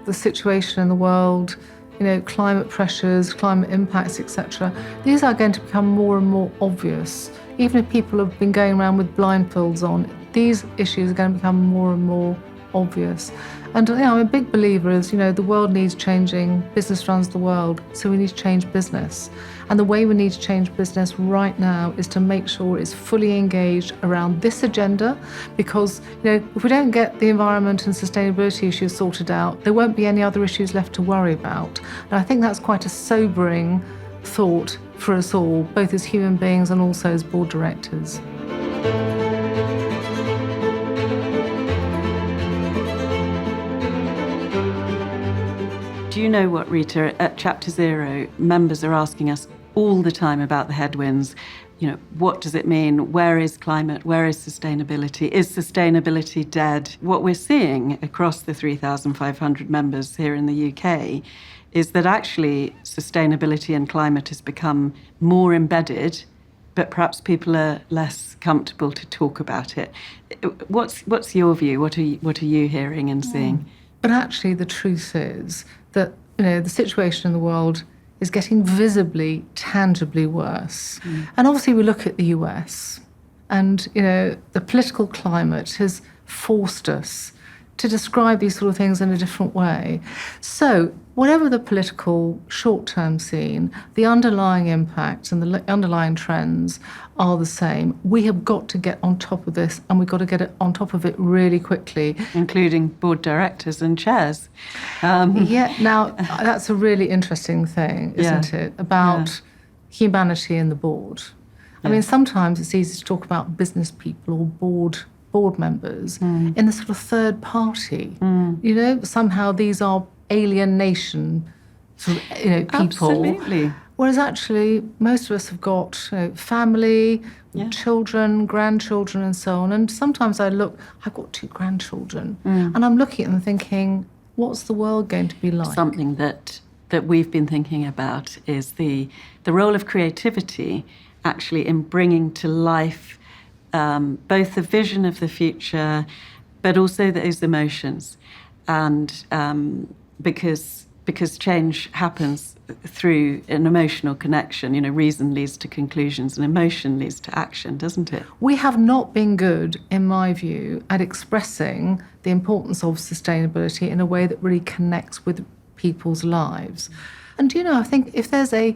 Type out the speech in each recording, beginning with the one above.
the situation in the world, climate pressures, climate impacts, etc., these are going to become more and more obvious. Even if people have been going around with blindfolds on, these issues are going to become more and more obvious. And I'm a big believer is, the world needs changing, business runs the world, so we need to change business. And the way we need to change business right now is to make sure it's fully engaged around this agenda, because if we don't get the environment and sustainability issues sorted out, there won't be any other issues left to worry about. And I think that's quite a sobering thought for us all, both as human beings and also as board directors. Do you know what, Rita? At Chapter Zero, members are asking us all the time about the headwinds. What does it mean? Where is climate? Where is sustainability? Is sustainability dead? What we're seeing across the 3,500 members here in the UK is that actually sustainability and climate has become more embedded, but perhaps people are less comfortable to talk about it. What's your view? What are you hearing and seeing? But actually, the truth is that the situation in the world is getting visibly, tangibly worse. And obviously, we look at the US, and the political climate has forced us to describe these sort of things in a different way. So whatever the political short-term scene, the underlying impacts and the underlying trends are the same. We have got to get on top of this, and we've got to get on top of it really quickly. Including board directors and chairs. Now that's a really interesting thing, isn't it, about humanity in the board. I mean, sometimes it's easy to talk about business people or board members in the sort of third party. Somehow these are alien nation sort of, people. Absolutely. Whereas actually most of us have got family, children, grandchildren and so on. And sometimes I've got 2 grandchildren and I'm looking at them thinking, what's the world going to be like? Something that we've been thinking about is the role of creativity actually in bringing to life both the vision of the future, but also those emotions. And because change happens through an emotional connection, reason leads to conclusions and emotion leads to action, doesn't it? We have not been good, in my view, at expressing the importance of sustainability in a way that really connects with people's lives. And, I think if there's a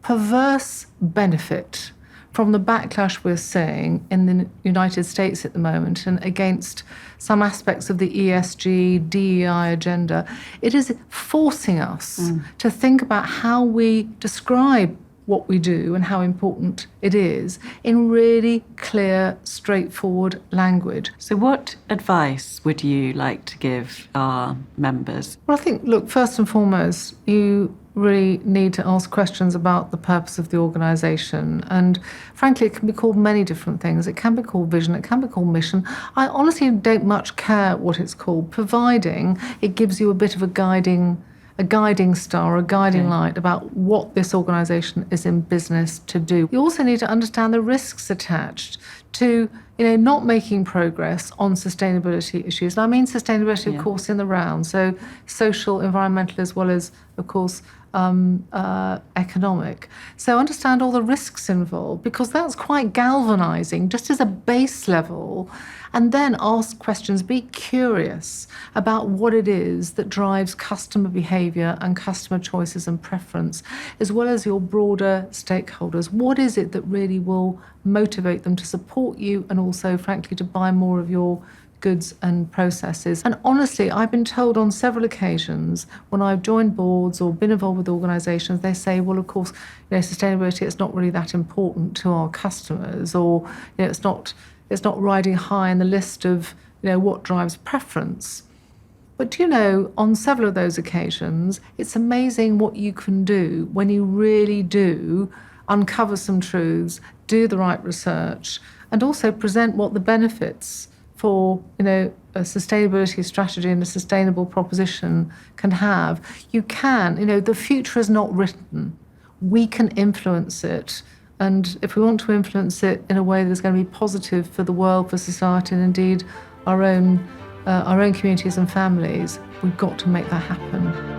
perverse benefit from the backlash we're seeing in the United States at the moment and against some aspects of the ESG, DEI agenda, it is forcing us to think about how we describe what we do and how important it is in really clear, straightforward language. So what advice would you like to give our members? Well, I think, look, first and foremost, you really need to ask questions about the purpose of the organisation. And frankly, it can be called many different things. It can be called vision, it can be called mission. I honestly don't much care what it's called, providing it gives you a bit of a guiding star, a guiding light about what this organisation is in business to do. You also need to understand the risks attached to not making progress on sustainability issues. And I mean sustainability, of course, in the round, so social, environmental, as well as, of course, economic. So understand all the risks involved, because that's quite galvanising, just as a base level. And then ask questions, be curious about what it is that drives customer behaviour and customer choices and preference, as well as your broader stakeholders. What is it that really will motivate them to support you and also, frankly, to buy more of your goods and processes? And honestly, I've been told on several occasions when I've joined boards or been involved with organisations, they say, well, of course, sustainability, it's not really that important to our customers, or it's not riding high in the list of what drives preference. But on several of those occasions, it's amazing what you can do when you really do uncover some truths, do the right research, and also present what the benefits for a sustainability strategy and a sustainable proposition can have. You can, the future is not written. We can influence it. And if we want to influence it in a way that is going to be positive for the world, for society, and indeed our own our own communities and families, we've got to make that happen.